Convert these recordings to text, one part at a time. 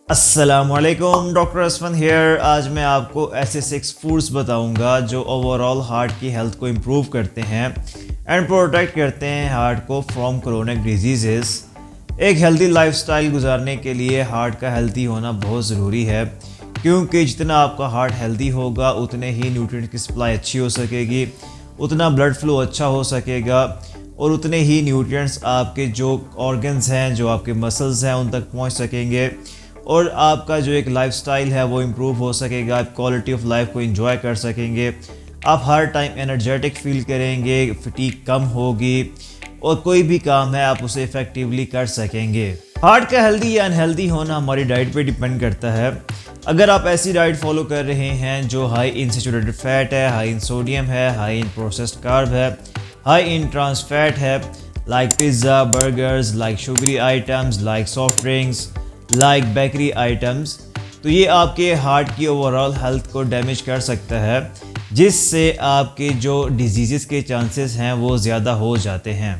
अस्सलामुअलैकुम, doctor असफन hair. आज मैं आपको ऐसे 6 फूड्स बताऊंगा जो ओवरऑल हार्ट की हेल्थ को इम्प्रूव करते हैं एंड प्रोटेक्ट करते हैं हार्ट को फ्रॉम क्रोनिक डिजीज़ेस। एक हेल्दी लाइफस्टाइल गुजारने के लिए हार्ट का हेल्दी होना बहुत ज़रूरी है, क्योंकि जितना आपका हार्ट हेल्दी होगा उतने ही न्यूट्रिएंट की सप्लाई अच्छी हो सकेगी, उतना ब्लड फ्लो अच्छा हो सकेगा और उतने ही न्यूट्रिएंट्स आपके जो ऑर्गन्स हैं, जो आपके मसल्स हैं, उन तक पहुंच सकेंगे और आपका जो एक लाइफस्टाइल है वो इम्प्रूव हो सकेगा। आप क्वालिटी ऑफ लाइफ को एंजॉय कर सकेंगे, आप हर टाइम एनर्जेटिक फील करेंगे, फटीग कम होगी और कोई भी काम है आप उसे इफ़ेक्टिवली कर सकेंगे। हार्ट का हेल्दी या अनहेल्दी होना हमारी डाइट पे डिपेंड करता है। अगर आप ऐसी डाइट फॉलो कर रहे हैं जो हाई इन सैचुरेटेड फैट है, हाई इन सोडियम है, हाई इन प्रोसेस्ड कार्ब है, हाई इन ट्रांस फैट है, like pizza, burgers, like sugary items, like soft drinks, like bakery items, तो ये आपके हार्ट की ओवरऑल हेल्थ को डैमेज कर सकता है, जिससे आपके जो डिजीज़ के चांसेस हैं वो ज़्यादा हो जाते हैं।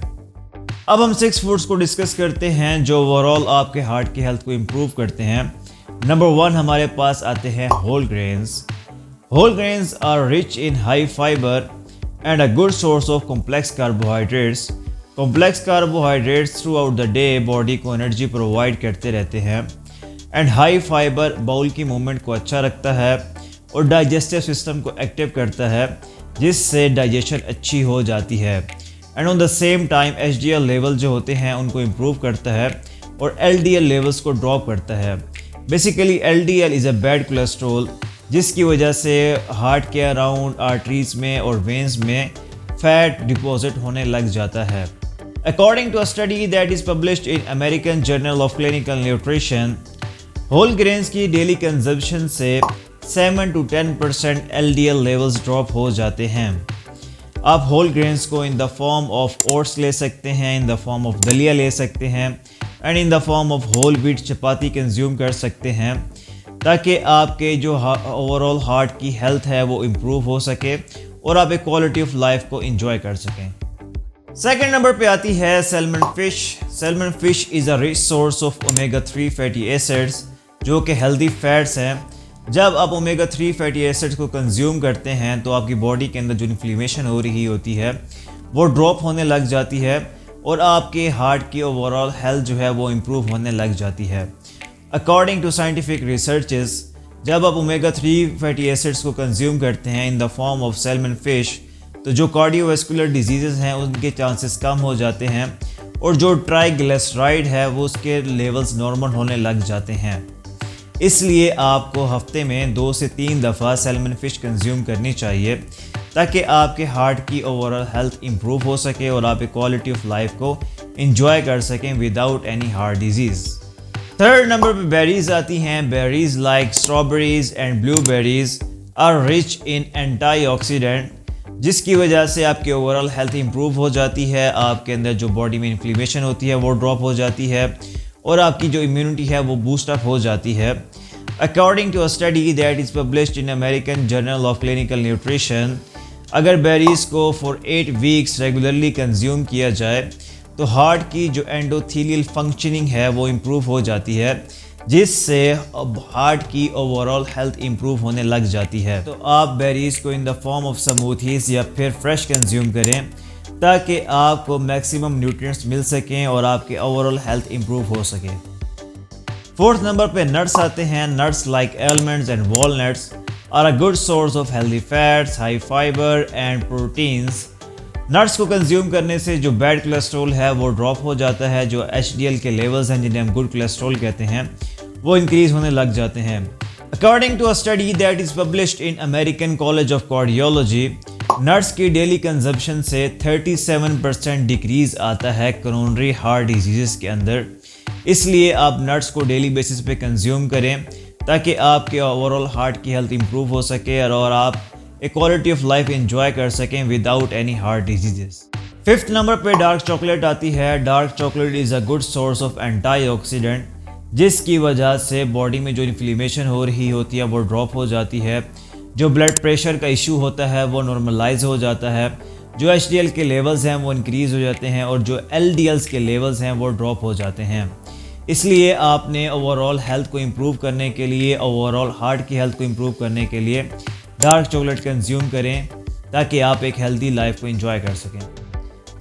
अब हम 6 फूड्स को डिस्कस करते हैं जो ओवरऑल आपके हार्ट की हेल्थ को इम्प्रूव करते हैं। नंबर 1 हमारे पास आते हैं whole grains. Whole grains are rich in high fibre and a good source of complex carbohydrates. Complex carbohydrates throughout the day body को एनर्जी प्रोवाइड करते रहते हैं एंड हाई फाइबर बाउल की मूवमेंट को अच्छा रखता है और डाइजेस्टिव सिस्टम को एक्टिव करता है, जिससे डाइजेशन अच्छी हो जाती है and on the same time HDL level जो होते हैं उनको इम्प्रूव करता है और LDL लेवल्स को ड्रॉप करता है। Basically LDL is a bad cholesterol, जिसकी वजह से हार्ट के अराउंड आर्टरीज में और वेन्स में फैट डिपॉजिट होने लग जाता है। According to a study that is published in American Journal of Clinical Nutrition, whole grains की डेली कंजम्पशन से 7 to 10% LDL लेवल्स ड्रॉप हो जाते हैं। आप होल ग्रेन्स को इन द फॉर्म ऑफ ओट्स ले सकते हैं, इन द फॉर्म ऑफ दलिया ले सकते हैं and in the form of whole wheat chapati consume कर सकते हैं, ताकि आपके जो ओवरऑल हार्ट की हेल्थ है वो इम्प्रूव हो सके और आप एक क्वालिटी ऑफ लाइफ को इंजॉय कर सकें। सेकेंड नंबर पे आती है salmon fish. Salmon fish is a rich source of omega 3 fatty acids, जो कि हेल्दी फैट्स हैं। जब आप ओमेगा 3 फैटी एसिड्स को कंज्यूम करते हैं तो आपकी बॉडी के अंदर जो इन्फ्लेमेशन हो रही होती है वो ड्रॉप होने लग जाती है और आपके हार्ट की ओवरऑल हेल्थ जो है वो इम्प्रूव होने लग जाती है। अकॉर्डिंग टू साइंटिफिक रिसर्चेस, जब आप ओमेगा 3 फैटी एसिड्स को कंज्यूम करते हैं इन the form of salmon fish, तो जो कार्डियोवैस्कुलर डिजीज़ हैं उनके चांसेस कम हो जाते हैं और जो ट्राइग्लिसराइड है वो उसके लेवल्स नॉर्मल होने लग जाते हैं। इसलिए आपको हफ्ते में 2 से 3 दफ़ा सैल्मन फ़िश कंज्यूम करनी चाहिए, ताकि आपके हार्ट की ओवरऑल हेल्थ इम्प्रूव हो सके और आप एक क्वालिटी ऑफ लाइफ को इंजॉय कर सकें without any heart disease. Third number पे बेरीज आती हैं। Berries like strawberries and blueberries are rich in antioxidant, जिसकी वजह से आपकी ओवरऑल हेल्थ इंप्रूव हो जाती है, आपके अंदर जो बॉडी में इन्फ्लेमेशन होती है वो ड्रॉप हो जाती है और आपकी जो इम्यूनिटी है वो बूस्ट अप हो जाती है। According to a study that is published in American Journal of Clinical Nutrition, अगर बेरीज को फॉर 8 वीक्स रेगुलरली कंज्यूम किया जाए तो हार्ट की जो एंडोथेलियल फंक्शनिंग है वो इम्प्रूव हो जाती है, जिससे हार्ट की ओवरऑल हेल्थ इंप्रूव होने लग जाती है। तो आप बेरीज को इन द फॉर्म ऑफ स्मूथीज या फिर फ्रेश कंज्यूम करें, ताकि आपको मैक्सिमम न्यूट्रिएंट्स मिल सकें और आपके ओवरऑल हेल्थ इंप्रूव हो सके। फोर्थ नंबर पे नट्स आते हैं। Nuts like almonds and walnuts are a good source of healthy fats, high fibre and proteins. Nuts को कंज्यूम करने से जो बैड कोलेस्ट्रॉल है वो ड्रॉप हो जाता है, जो HDL के लेवल्स हैं जिन्हें हम गुड कोलेस्ट्रॉल कहते हैं वो इंक्रीज होने लग जाते हैं। According to a study that is published in American College of Cardiology, nuts की डेली कंजम्पशन से 37% डिक्रीज आता है कोरोनरी हार्ट डिजीज़ के अंदर। इसलिए आप नट्स को डेली बेसिस पे कंज्यूम करें, ताकि आपके ओवरऑल हार्ट की हेल्थ इंप्रूव हो सके और आप एक क्वालिटी ऑफ लाइफ एंजॉय कर सकें without any heart disease. Fifth number पे डार्क चॉकलेट आती है। Dark chocolate is a good source of antioxidant, जिसकी वजह से बॉडी में जो इन्फ्लेमेशन हो रही होती है वो ड्रॉप हो जाती है, जो ब्लड प्रेशर का इशू होता है वो नॉर्मलाइज हो जाता है, जो HDL के लेवल्स हैं वो इंक्रीज़ हो जाते हैं और जो LDLs के लेवल्स हैं वो ड्रॉप हो जाते हैं। इसलिए आपने ओवरऑल हेल्थ को इम्प्रूव करने के लिए, ओवरऑल हार्ट की हेल्थ को इम्प्रूव करने के लिए डार्क चॉकलेट कंज्यूम करें ताकि आप एक हेल्दी लाइफ को एंजॉय कर सकें।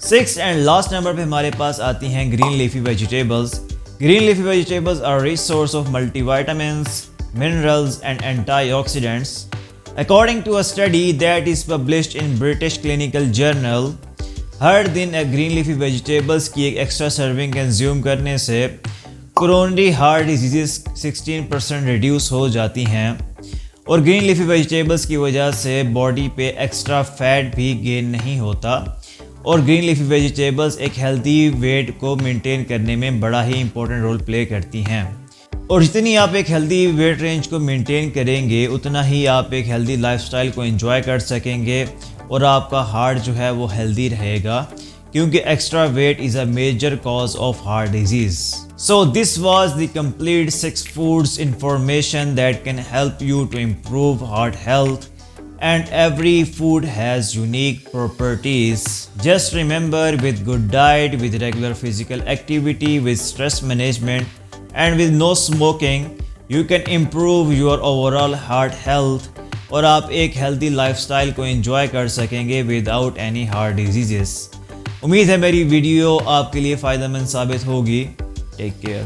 6th एंड लास्ट नंबर पे हमारे पास आती हैं green leafy vegetables. Green leafy vegetables are rich source of multivitamins, minerals and antioxidants. According to a study that is published in British Clinical Journal, हर दिन green leafy vegetables की एक extra serving consume करने से coronary heart disease 16% reduce हो जाती हैं और green leafy vegetables की वजह से बॉडी पे एक्स्ट्रा फैट भी गेन नहीं होता और ग्रीन लीफी वेजिटेबल्स एक हेल्दी वेट को मेंटेन करने में बड़ा ही इंपॉर्टेंट रोल प्ले करती हैं और जितनी आप एक हेल्दी वेट रेंज को मेंटेन करेंगे उतना ही आप एक हेल्दी लाइफस्टाइल को एंजॉय कर सकेंगे और आपका हार्ट जो है वो हेल्दी रहेगा क्योंकि extra weight is a major cause of heart disease. So this was the complete 6 foods information that can help you to improve heart health and every food has unique properties. Just remember, with good diet, with regular physical activity, with stress management and with no smoking, you can improve your overall heart health और आप एक healthy lifestyle को enjoy कर सकेंगे without any heart diseases. उम्मीद है मेरी video आपके लिए फ़ायदेमंद साबित होगी। Take care.